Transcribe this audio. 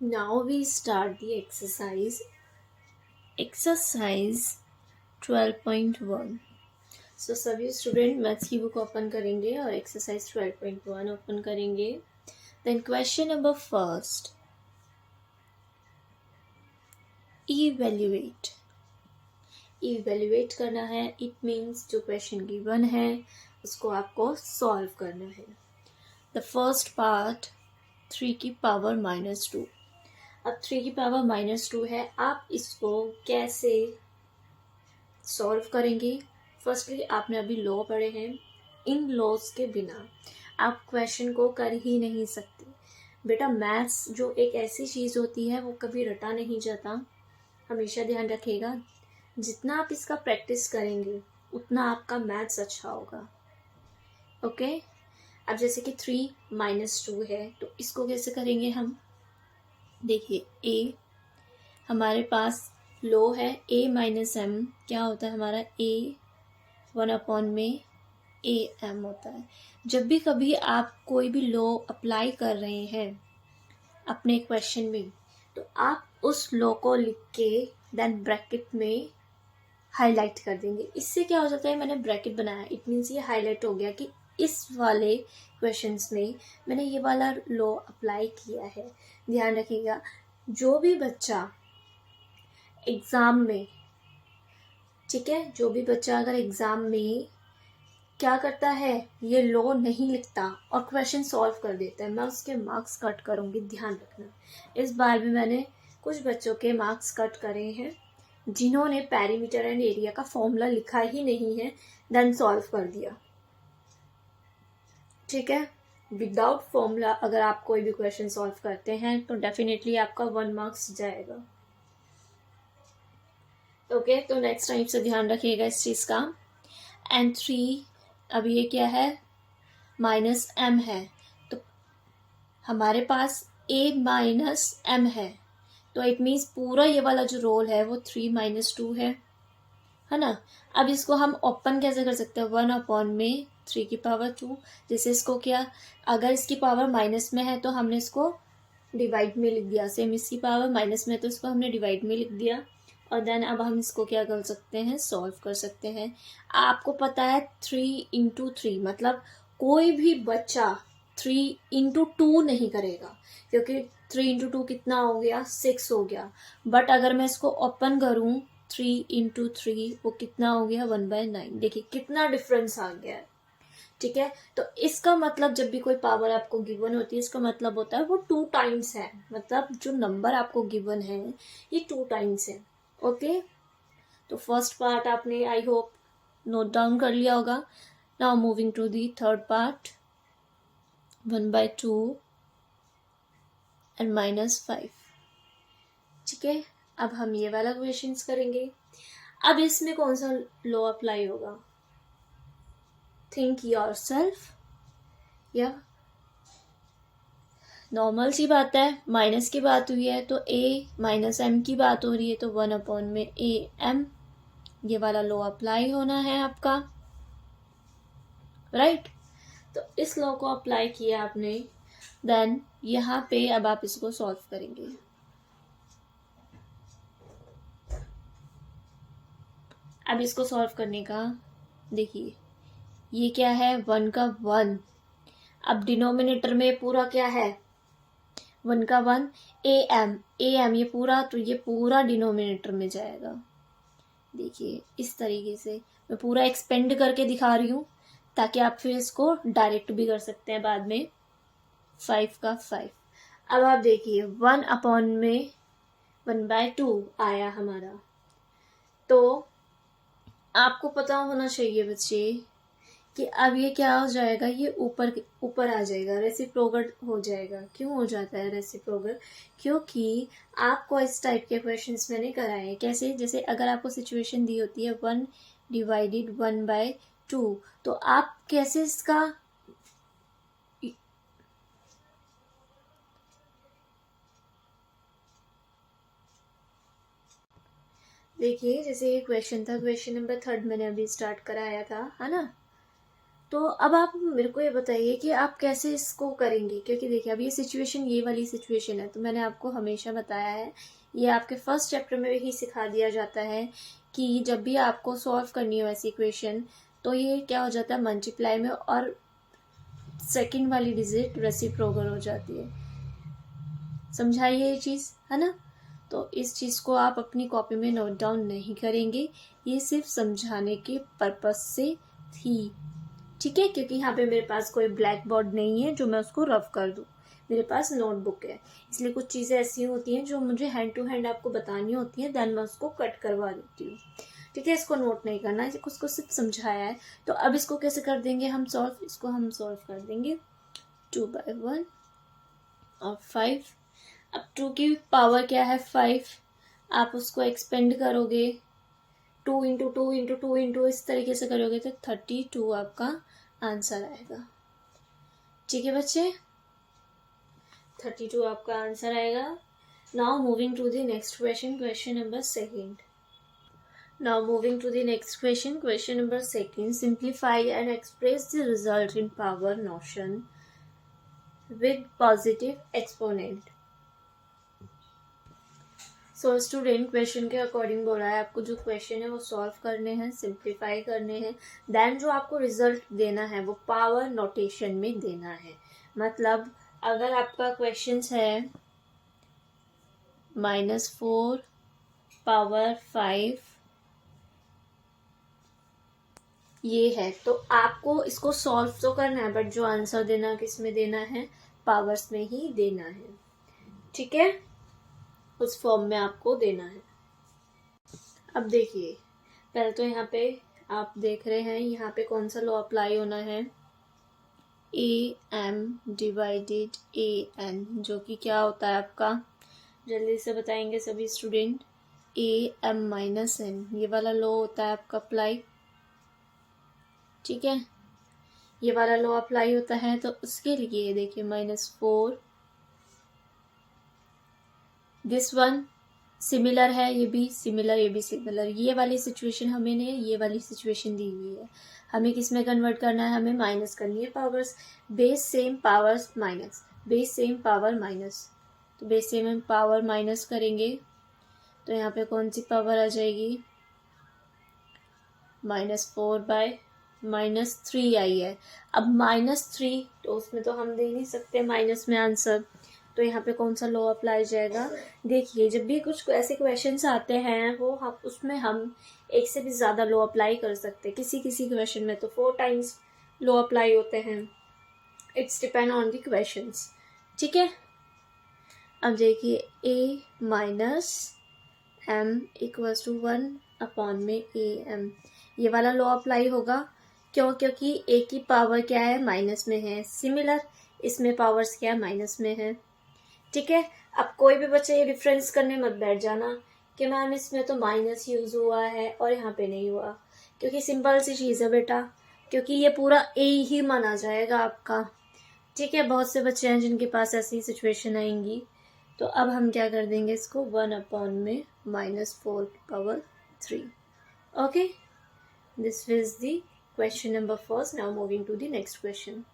Now we start the exercise. Exercise 12.1. So सभी student maths की book open करेंगे और एक्सरसाइज 12.1 ओपन करेंगे. Then question number first. Evaluate. Evaluate करना है. It means जो क्वेश्चन गिवन है उसको आपको सॉल्व करना है. The first part 3 की पावर -2. अब 3 की पावर -2 है. आप इसको कैसे सॉल्व करेंगे? फर्स्टली आपने अभी लॉ पढ़े हैं. इन लॉज के बिना आप क्वेश्चन को कर ही नहीं सकते. बेटा मैथ्स जो एक ऐसी चीज़ होती है वो कभी रटा नहीं जाता. हमेशा ध्यान रखिएगा, जितना आप इसका प्रैक्टिस करेंगे उतना आपका मैथ्स अच्छा होगा. ओके. अब जैसे कि 3 - 2 है तो इसको कैसे करेंगे हम? देखिए ए हमारे पास लो है. a - m क्या होता है हमारा? a 1/में am होता है. जब भी कभी आप कोई भी लॉ अप्लाई कर रहे हैं अपने क्वेश्चन में तो आप उस लॉ को लिख के देन ब्रैकेट में हाईलाइट कर देंगे. इससे क्या हो जाता है, मैंने ब्रैकेट बनाया, इट मीन्स ये हाईलाइट हो गया कि इस वाले क्वेश्चंस में मैंने ये वाला लॉ अप्लाई किया है. ध्यान रखिएगा, जो भी बच्चा एग्ज़ाम में, ठीक है, जो भी बच्चा अगर एग्ज़ाम में क्या करता है, ये लॉ नहीं लिखता और क्वेश्चन सॉल्व कर देता है, मैं उसके मार्क्स कट करूँगी. ध्यान रखना. इस बार भी मैंने कुछ बच्चों के मार्क्स कट करे हैं जिन्होंने पेरीमीटर एंड एरिया का फॉर्मूला लिखा ही नहीं है, देन सॉल्व कर दिया. ठीक है. विदाउट फॉर्मूला अगर आप कोई भी क्वेश्चन सॉल्व करते हैं तो डेफिनेटली आपका 1 मार्क्स जाएगा. ओके. तो नेक्स्ट टाइम से ध्यान रखिएगा इस चीज़ का. एंड 3 अब ये क्या है? -m है. तो हमारे पास a - m है तो इट मीन्स पूरा ये वाला जो रोल है वो 3 - 2 है ना. अब इसको हम ओपन कैसे कर सकते हैं? 1/में 3 की पावर 2. जैसे इसको क्या, अगर इसकी पावर माइनस में है तो हमने इसको डिवाइड में लिख दिया. सेम इसकी पावर माइनस में है तो इसको हमने डिवाइड में लिख दिया. और देन अब हम इसको क्या कर सकते हैं? सॉल्व कर सकते हैं. आपको पता है 3 × 3 मतलब कोई भी बच्चा 3 × 2 नहीं करेगा, क्योंकि 3 × 2 कितना हो गया? 6 हो गया. बट अगर मैं इसको ओपन करूं 3 × 3 वो कितना हो गया? 1/9. देखिए कितना डिफरेंस आ गया है. ठीक है. तो इसका मतलब जब भी कोई पावर आपको गिवन होती है इसका मतलब होता है वो 2 टाइम्स है. मतलब जो नंबर आपको गिवन है ये 2 टाइम्स है. ओके. तो फर्स्ट पार्ट आपने आई होप नोट डाउन कर लिया होगा. Now moving to the third part. 1/2 and -5. ठीक है. अब हम ये वाला क्वेश्चंस करेंगे. अब इसमें कौन सा लॉ अप्लाई होगा? Think yourself. या नॉर्मल सी बात है, माइनस की बात हुई है तो a - m की बात हो रही है तो 1/में am ये वाला लॉ अप्लाई होना है आपका. राइट. तो इस लॉ को अप्लाई किया आपने. देन यहाँ पे अब आप इसको सॉल्व करेंगे. अब इसको सॉल्व करने का देखिए ये क्या है? 1 का 1. अब डिनोमिनेटर में पूरा क्या है? 1 का 1 am ये पूरा डिनोमिनेटर में जाएगा. देखिए इस तरीके से मैं पूरा एक्सपेंड करके दिखा रही हूँ ताकि आप फिर इसको डायरेक्ट भी कर सकते हैं बाद में. 5 का 5. अब आप देखिए 1/में 1/2 आया हमारा. तो आपको पता होना चाहिए बच्चे कि अब ये क्या हो जाएगा? ये ऊपर ऊपर आ जाएगा, रेसिप्रोकल हो जाएगा. क्यों हो जाता है रेसिप्रोकल? क्योंकि आपको इस टाइप के क्वेश्चंस मैंने कराए हैं. कैसे? जैसे अगर आपको सिचुएशन दी होती है 1/1/2 तो आप कैसे इसका देखिए जैसे ये क्वेश्चन था, क्वेश्चन नंबर 3 मैंने अभी स्टार्ट कराया था, है ना. तो अब आप मेरे को ये बताइए कि आप कैसे इसको करेंगे, क्योंकि देखिए अब ये सिचुएशन, ये वाली सिचुएशन है, तो मैंने आपको हमेशा बताया है, ये आपके फर्स्ट चैप्टर में ही सिखा दिया जाता है कि जब भी आपको सॉल्व करनी हो ऐसी इक्वेशन, तो ये क्या हो जाता है, मल्टीप्लाई में और सेकंड वाली डिजिट रेसिप्रोकल हो जाती है। समझाइए ये चीज़, है ना। तो इस चीज़ को आप अपनी कॉपी में नोट डाउन नहीं करेंगे, ये सिर्फ समझाने के पर्पज से थी, ठीक है। क्योंकि यहाँ पे मेरे पास कोई ब्लैक बोर्ड नहीं है जो मैं उसको रफ कर दूँ, मेरे पास नोटबुक है, इसलिए कुछ चीज़ें ऐसी होती हैं जो मुझे हैंड टू हैंड आपको बतानी होती हैं, देन मैं उसको कट करवा देती हूँ, ठीक है। इसको नोट नहीं करना है, इसको सिर्फ समझाया है। तो अब इसको कैसे कर देंगे हम सॉल्व, इसको हम सॉल्व कर देंगे 2/1 और 5। अब 2 की पावर क्या है 5, आप उसको एक्सपेंड करोगे 2 इंटू 2 इंटू 2 इंटू इस तरीके से करोगे तो 32 आपका आंसर आएगा, ठीक है बच्चे। 32 आपका आंसर आएगा। Now moving to the next question, question number second. Now moving to the next question, question number second. Simplify and express the result in power notation with positive exponent. So student question के according बोला है आपको जो question है वो solve करने हैं, simplify करने हैं, देन जो आपको रिजल्ट देना है वो पावर नोटेशन में देना है। मतलब अगर आपका क्वेश्चन है -4 पावर 5 ये है, तो आपको इसको सॉल्व तो करना है, बट जो आंसर देना किस में देना है, पावर्स में ही देना है, ठीक है। उस फॉर्म में आपको देना है। अब देखिए पहले तो यहाँ पे आप देख रहे हैं यहाँ पे कौन सा लॉ अप्लाई होना है, AM डिवाइडेड AN, जो कि क्या होता है आपका, जल्दी से बताएंगे सभी स्टूडेंट। AM माइनस N, ये वाला लॉ होता है आपका अप्लाई, ठीक है। ये वाला लॉ अप्लाई होता है, तो उसके लिए देखिए -4 दिस वन सिमिलर है, ये भी सिमिलर, ये भी सिमिलर। ये वाली सिचुएशन हमें ने ये वाली सिचुएशन दी हुई है, हमें किस में कन्वर्ट करना है, हमें माइनस करनी है powers, base same powers minus, base same power minus, तो बेस सेम पावर माइनस करेंगे तो यहाँ पे कौन सी पावर आ जाएगी, -4/-3 आई है। अब -3 तो उसमें तो हम दे नहीं सकते माइनस में आंसर, तो यहाँ पे कौन सा लॉ अप्लाई जाएगा। देखिए जब भी कुछ ऐसे क्वेश्चंस आते हैं वो हम उसमें हम एक से भी ज़्यादा लॉ अप्लाई कर सकते हैं, किसी किसी क्वेश्चन में तो 4 टाइम्स लॉ अप्लाई होते हैं, it's depend on the questions, ठीक है। अब देखिए A minus M equals to 1/AM, ये वाला लॉ अप्लाई होगा, क्यों, क्योंकि A की पावर क्या है माइनस में है, सिमिलर इसमें पावर्स क्या है माइनस में है, ठीक है। अब कोई भी बच्चे ये डिफरेंस करने मत बैठ जाना कि मैम इसमें तो माइनस यूज हुआ है और यहाँ पे नहीं हुआ, क्योंकि सिंपल सी चीज़ है बेटा, क्योंकि ये पूरा A ही माना जाएगा आपका, ठीक है। बहुत से बच्चे हैं जिनके पास ऐसी सिचुएशन आएंगी, तो अब हम क्या कर देंगे इसको 1/में -4/3, okay. This is the question number first. Now moving to the next question.